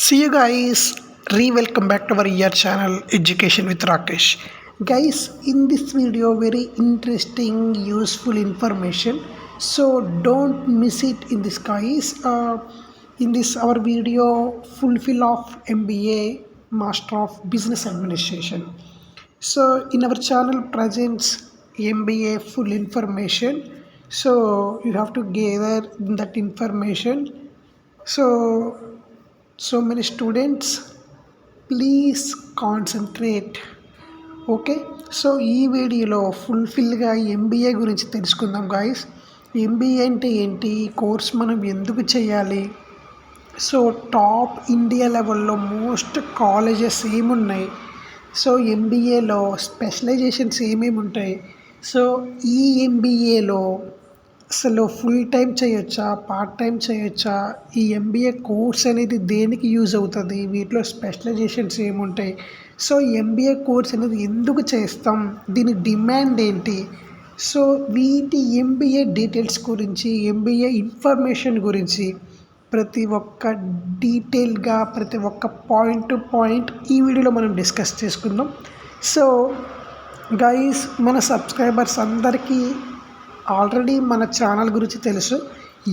See you guys. Welcome back to our year channel Education with Rakesh. Guys, in this video, very interesting, useful information. So don't miss it in this guys. In this our video, fulfill of MBA, Master of Business Administration. So in our channel presents MBA full information. So you have to gather that information. So many students, please concentrate. Okay, so ఈ వీడియోలో ఫుల్ఫిల్గా MBA గురించి తెలుసుకుందాం guys. MBA అంటే ఏంటి, ఈ course మనం ఎందుకు చేయాలి, సో టాప్ ఇండియా లెవెల్లో మోస్ట్ కాలేజెస్ ఏమున్నాయి, సో ఎంబీఏలో స్పెషలైజేషన్స్ ఏమేమి ఉంటాయి, సో ఈ ఎంబీఏలో అసలు ఫుల్ టైం చేయొచ్చా, పార్ట్ టైం చేయొచ్చా, ఈ ఎంబీఏ కోర్స్ అనేది దేనికి యూజ్ అవుతుంది, వీటిలో స్పెషలైజేషన్స్ ఏముంటాయి, సో ఎంబీఏ కోర్స్ అనేది ఎందుకు చేస్తాం, దీని డిమాండ్ ఏంటి, సో వీటి ఎంబీఏ డీటెయిల్స్ గురించి, ఎంబీఏ ఇన్ఫర్మేషన్ గురించి ప్రతి ఒక్క డీటెయిల్గా ప్రతి ఒక్క పాయింట్ టు పాయింట్ ఈ వీడియోలో మనం డిస్కస్ చేసుకుందాం. సో గైస్, మన సబ్స్క్రైబర్స్ అందరికీ ఆల్రెడీ మన ఛానల్ గురించి తెలుసు.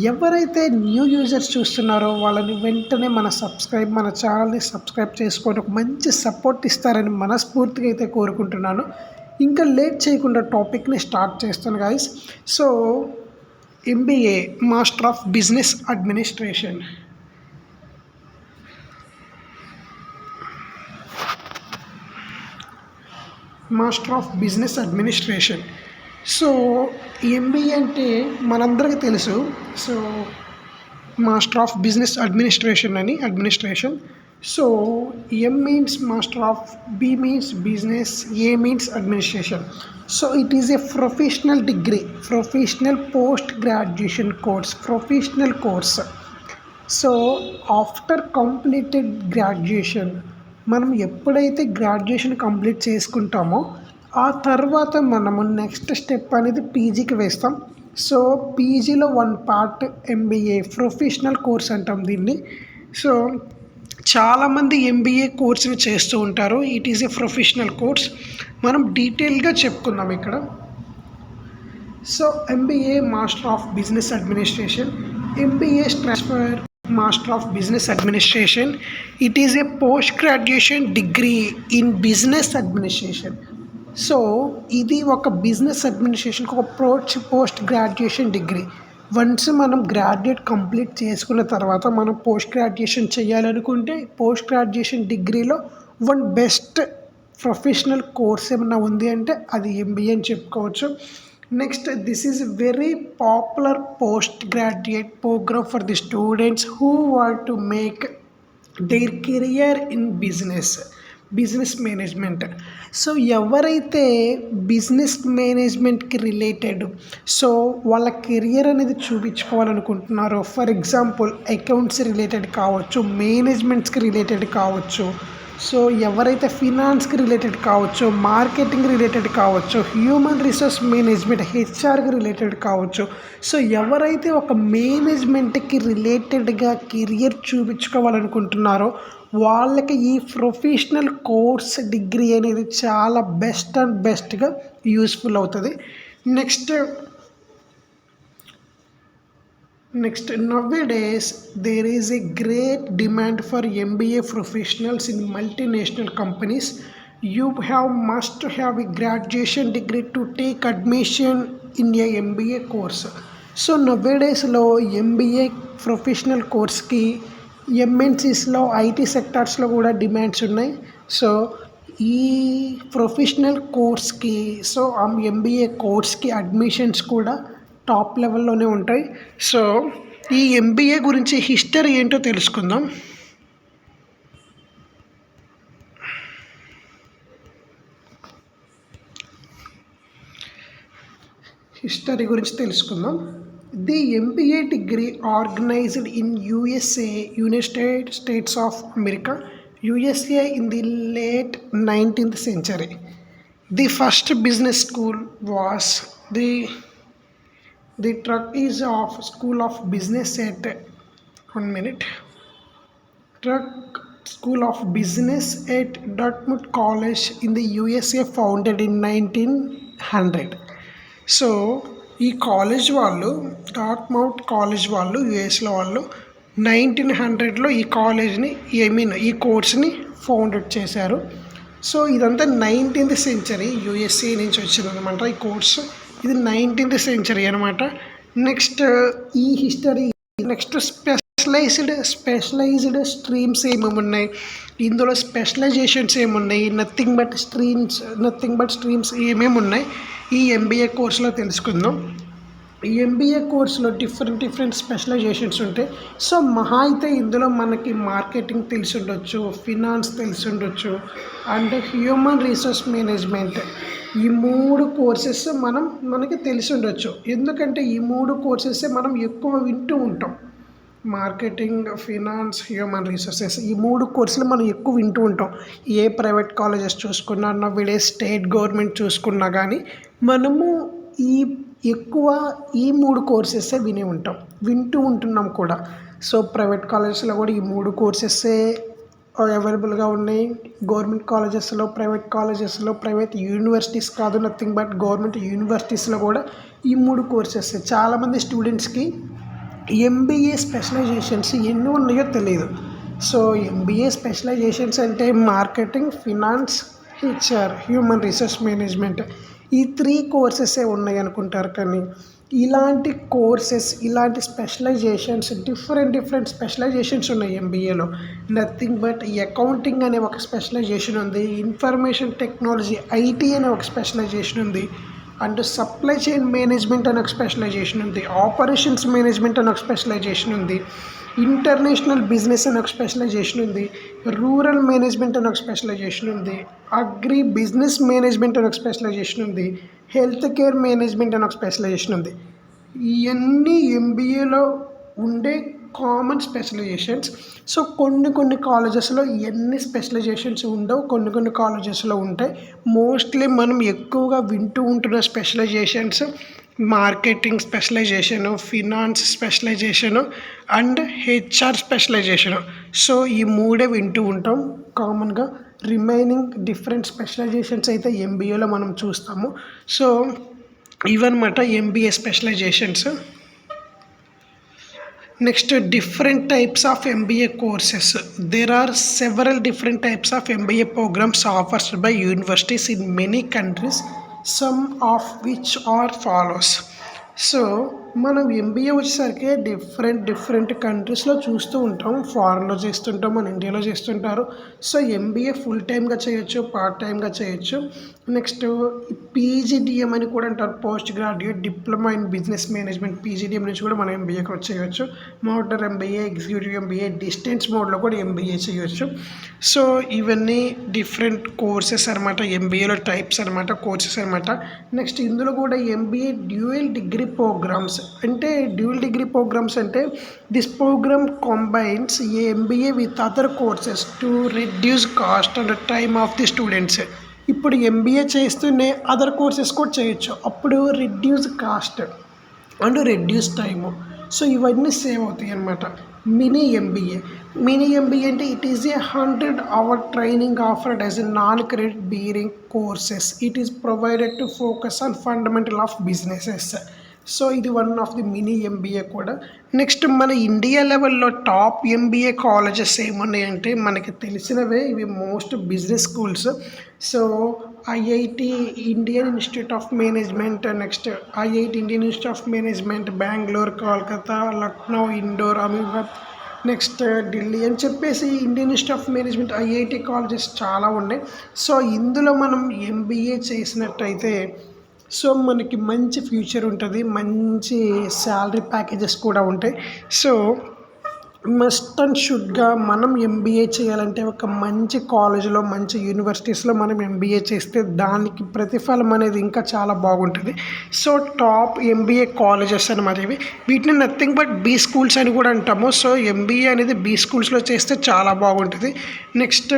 ఎవరైతే న్యూ యూజర్స్ చూస్తున్నారో వాళ్ళని వెంటనే మన ఛానల్ని సబ్స్క్రైబ్ చేసుకొని ఒక మంచి సపోర్ట్ ఇస్తారని మనస్ఫూర్తిగా అయితే కోరుకుంటున్నాను. ఇంకా లేట్ చేయకుండా టాపిక్ని స్టార్ట్ చేస్తాను guys. So MBA master of business administration. Master of business administration. So MBA అంటే మనందరికీ తెలుసు. So master of business administration. So M means master of, B means business, A means administration. So it is a professional degree, professional post graduation course. So after completed graduation, మనం ఎప్పుడైతే graduation complete చేసుకుంటామో ఆ తర్వాత మనము next step అనేది పీజీకి వేస్తాం. So పీజీలో one part MBA professional course అంటాం దీన్ని. సో చాలామంది ఎంబీఏ కోర్స్ని చేస్తూ ఉంటారు. It is a professional course. మనం డీటెయిల్గా చెప్పుకుందాం ఇక్కడ. So MBA master of business administration. MBA transfer master of business administration. It is A post graduation degree in business administration. So ఇది ఒక బిజినెస్ అడ్మినిస్ట్రేషన్కి ఒక పోస్ట్ గ్రాడ్యుయేషన్ డిగ్రీ. వన్స్ మనం graduate complete చేసుకున్న తర్వాత మనం పోస్ట్ గ్రాడ్యుయేషన్ చేయాలనుకుంటే post graduation డిగ్రీలో one best professional course ఏమన్నా ఉంది అంటే అది ఎంబీఏ అని చెప్పుకోవచ్చు. Next, this is very popular post graduate programme for the students who want to make their career in business management. సో ఎవరైతే బిజినెస్ మేనేజ్మెంట్కి రిలేటెడ్, సో వాళ్ళ కెరియర్ అనేది చూపించుకోవాలనుకుంటున్నారో, ఫర్ ఎగ్జాంపుల్ అకౌంట్స్ రిలేటెడ్ కావచ్చు, మేనేజ్మెంట్స్కి రిలేటెడ్ కావచ్చు, సో ఎవరైతే ఫినాన్స్కి రిలేటెడ్ కావచ్చు, మార్కెటింగ్ రిలేటెడ్ కావచ్చు, హ్యూమన్ రిసోర్స్ మేనేజ్మెంట్ హెచ్ఆర్కి రిలేటెడ్ కావచ్చు, సో ఎవరైతే ఒక మేనేజ్మెంట్కి రిలేటెడ్గా కెరియర్ చూపించుకోవాలనుకుంటున్నారో వాళ్ళకి ఈ ప్రొఫెషనల్ కోర్స్ డిగ్రీ అనేది చాలా బెస్ట్గా యూస్ఫుల్ అవుతుంది. Next nowadays there is a great demand for MBA professionals in multinational companies. You must have a graduation degree to take admission in a MBA course. So నవేడేస్లో MBA professional కోర్స్కి ఎంఎన్సీస్లో, IT సెక్టార్స్లో కూడా demands ఉన్నాయి. So ఈ professional కోర్స్కి, so MBA కోర్స్కి admissions కూడా టాప్ లెవెల్లోనే ఉంటాయి. సో ఈ ఎంబీఏ గురించి హిస్టరీ ఏంటో తెలుసుకుందాం. The MBA degree organised in United States of America, USA in the late 19th century. The first business school was the Trustees of School of Business at Struck School of Business at Dartmouth College in the USA, founded in 1900. So ఈ college వాళ్ళు, Dartmouth college వాళ్ళు, యుఎస్లో వాళ్ళు 1900లో ఈ కాలేజ్ని ఈ కోర్స్ని founded చేశారు. So ఇదంతా 19th century USA నుంచి వచ్చిందనమాట ఈ కోర్స్. ఇది 19th సెంచరీ అనమాట. నెక్స్ట్ ఈ హిస్టరీ, నెక్స్ట్ స్పెషలైజ్డ్ స్ట్రీమ్స్ ఏమేమి ఉన్నాయి, ఇందులో స్పెషలైజేషన్స్ ఏమున్నాయి, నథింగ్ బట్ స్ట్రీమ్స్ ఏమేమి ఉన్నాయి ఈ ఎంబీఏ కోర్సులో తెలుసుకుందాం. ఈ ఎంబీఏ కోర్సులో డిఫరెంట్ స్పెషలైజేషన్స్ ఉంటాయి. సో మహా అయితే ఇందులో మనకి మార్కెటింగ్ తెలిసి ఉండొచ్చు, ఫినాన్స్ తెలిసి ఉండొచ్చు, అండ్ హ్యూమన్ రిసోర్స్ మేనేజ్మెంట్, ఈ 3 కోర్సెస్ మనకి తెలిసి ఉండొచ్చు. ఎందుకంటే ఈ 3 కోర్సెస్ మనం ఎక్కువ వింటూ ఉంటాం. మార్కెటింగ్, ఫినాన్స్, హ్యూమన్ రిసోర్సెస్, ఈ 3 కోర్సులు మనం ఎక్కువ వింటూ ఉంటాం. ఏ ప్రైవేట్ కాలేజెస్ చూసుకున్నా, నవ్విడే స్టేట్ గవర్నమెంట్ చూసుకున్నా కానీ మనము ఎక్కువ ఈ 3 కోర్సెస్సే వింటూ ఉంటున్నాం కూడా. సో ప్రైవేట్ కాలేజెస్లో కూడా ఈ 3 కోర్సెస్సే అవైలబుల్గా ఉన్నాయి. గవర్నమెంట్ కాలేజెస్లో, ప్రైవేట్ యూనివర్సిటీస్ కాదు, నథింగ్ బట్ గవర్నమెంట్ యూనివర్సిటీస్లో కూడా ఈ 3 కోర్సెస్. చాలామంది స్టూడెంట్స్కి ఎంబీఏ స్పెషలైజేషన్స్ ఎన్ని ఉన్నాయో తెలియదు. సో ఎంబీఏ స్పెషలైజేషన్స్ అంటే marketing, finance, HR, human resource management, ఈ 3 కోర్సెసే ఉన్నాయి అనుకుంటారు. కానీ ఇలాంటి కోర్సెస్, ఇలాంటి స్పెషలైజేషన్స్, డిఫరెంట్ స్పెషలైజేషన్స్ ఉన్నాయి ఎంబీఏలో. నథింగ్ బట్ అకౌంటింగ్ అనే ఒక స్పెషలైజేషన్ ఉంది, ఇన్ఫర్మేషన్ టెక్నాలజీ ఐటీ అనే ఒక స్పెషలైజేషన్ ఉంది, అండ్ సప్లై చైన్ మేనేజ్మెంట్ అనే ఒక స్పెషలైజేషన్ ఉంది, ఆపరేషన్స్ మేనేజ్మెంట్ అనే ఒక స్పెషలైజేషన్ ఉంది, ఇంటర్నేషనల్ బిజినెస్ అనే ఒక స్పెషలైజేషన్ ఉంది, రూరల్ మేనేజ్మెంట్ అనే ఒక స్పెషలైజేషన్ ఉంది, అగ్రి బిజినెస్ మేనేజ్మెంట్ అనే ఒక స్పెషలైజేషన్ ఉంది, హెల్త్ కేర్ మేనేజ్మెంట్ అనే ఒక స్పెషలైజేషన్ ఉంది. ఇవన్నీ ఎంబీఏలో ఉండే కామన్ స్పెషలైజేషన్స్. సో కొన్ని కాలేజెస్లో ఇవన్నీ స్పెషలైజేషన్స్ ఉండవు, కొన్ని కాలేజెస్లో ఉంటాయి. మోస్ట్లీ మనం ఎక్కువగా వింటూ ఉంటున్న specialisations marketing specialisation, finance specialisation, and HR specialisation. So ఈ 3 వింటూ ఉంటాం కామన్గా. రిమైనింగ్ డిఫరెంట్ స్పెషలైజేషన్స్ అయితే ఎంబీఏలో మనం చూస్తాము. సో ఇవన్నమాట MBA specialisations. Next, different types of MBA courses. There are several different types of MBA programs offered by universities in many countries, some of which are follows. So మనం MBA వచ్చేసరికి different కంట్రీస్లో చూస్తూ ఉంటాం. ఫారెన్లో చేస్తుంటాం, మన ఇండియాలో చేస్తుంటారు. సో ఎంబీఏ ఫుల్ టైమ్గా చేయొచ్చు, పార్ట్ టైమ్గా చేయొచ్చు. నెక్స్ట్ పీజీడిఎం అని కూడా అంటారు, post graduate diploma in business management. PGDM నుంచి కూడా మనం ఎంబీఏకి చేయొచ్చు. మోడర్ ఎంబీఏ, ఎగ్జిక్యూటివ్ ఎంబీఏ, డిస్టెన్స్ మోడ్లో కూడా ఎంబీఏ చేయొచ్చు. సో ఇవన్నీ డిఫరెంట్ కోర్సెస్ అనమాట, ఎంబీఏలో టైప్స్ అనమాట, కోర్సెస్ అనమాట. నెక్స్ట్ ఇందులో కూడా ఎంబీఏ డ్యూయల్ డిగ్రీ ప్రోగ్రామ్స్. అంటే డ్యూయల్ డిగ్రీ ప్రోగ్రామ్స్ అంటే this programme combines MBA with other courses to reduce cost and time of the students. ఇప్పుడు ఎంబీఏ చేస్తూనే అదర్ కోర్సెస్ కూడా చేయొచ్చు, అప్పుడు reduce cost and reduce time. So ఇవన్నీ save అవుతాయి అన్నమాట. మినీ ఎంబీఏ అంటే it is a 100-hour training offered as a non-credit bearing courses. It is provided to focus on fundamental of businesses. So ఇది one of the mini MBA కూడా. Next మన India లెవెల్లో top MBA colleges ఏమున్నాయంటే మనకి తెలిసినవే, ఇవి most business schools. So IIT Indian Institute of Management, next IIT Indian Institute of Management, Bengaluru, Kolkata, Lucknow, indoor, Ahmedabad, next Delhi అని చెప్పేసి Indian Institute of management IIT colleges చాలా ఉన్నాయి. సో ఇందులో మనం ఎంబీఏ చేసినట్టయితే సో మనకి మంచి ఫ్యూచర్ ఉంటుంది, మంచి శాలరీ ప్యాకేజెస్ కూడా ఉంటాయి. సో మస్ట్ అండ్ షుడ్గా మనం ఎంబీఏ చేయాలంటే ఒక మంచి కాలేజ్లో, మంచి యూనివర్సిటీస్లో మనం ఎంబీఏ చేస్తే దానికి ప్రతిఫలం అనేది ఇంకా చాలా బాగుంటుంది. సో టాప్ ఎంబీఏ కాలేజెస్ అనమాట ఇవి. వీటిని నథింగ్ బట్ బీ స్కూల్స్ అని కూడా అంటాము. సో ఎంబీఏ అనేది బీ స్కూల్స్లో చేస్తే చాలా బాగుంటుంది. నెక్స్ట్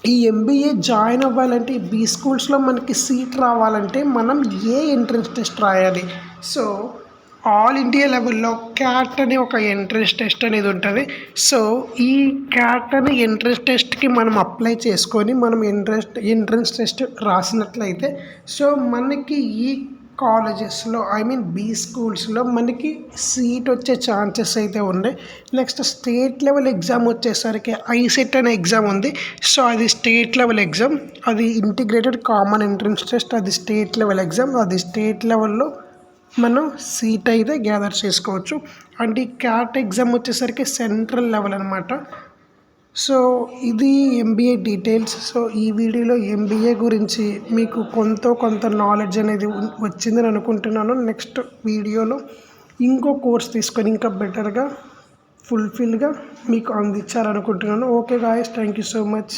ఈ ఎంబీఏ జాయిన్ అవ్వాలంటే ఈ బీ స్కూల్స్లో మనకి సీట్ రావాలంటే మనం ఏ ఎంట్రన్స్ టెస్ట్ రాయాలి. సో ఆల్ ఇండియా లెవెల్లో క్యాట్ అనే ఒక ఎంట్రన్స్ టెస్ట్ అనేది ఉంటుంది. సో ఈ క్యాట్ అనే ఎంట్రన్స్ టెస్ట్కి మనం అప్లై చేసుకొని మనం ఎంట్రన్స్ టెస్ట్ రాసినట్లయితే సో మనకి ఈ కాలేజెస్లో బీ స్కూల్స్లో మనకి సీట్ వచ్చే ఛాన్సెస్ అయితే ఉన్నాయి. నెక్స్ట్ స్టేట్ లెవెల్ ఎగ్జామ్ వచ్చేసరికి ఐసెట్ అనే ఎగ్జామ్ ఉంది. సో అది స్టేట్ లెవెల్ ఎగ్జామ్, అది ఇంటిగ్రేటెడ్ కామన్ ఎంట్రన్స్ టెస్ట్, అది స్టేట్ లెవెల్ ఎగ్జామ్. అది స్టేట్ లెవెల్లో మనం సీట్ అయితే గ్యాదర్ చేసుకోవచ్చు. అండ్ ఈ క్యాట్ ఎగ్జామ్ వచ్చేసరికి సెంట్రల్ లెవెల్ అనమాట. సో ఇది ఎంబీఏ డీటెయిల్స్. సో ఈ వీడియోలో ఎంబీఏ గురించి మీకు కొంత నాలెడ్జ్ అనేది వచ్చిందని అనుకుంటున్నాను. నెక్స్ట్ వీడియోలో ఇంకో కోర్స్ తీసుకొని ఇంకా బెటర్గా ఫుల్ఫిల్గా మీకు అందించాలనుకుంటున్నాను. Okay guys, thank you so much.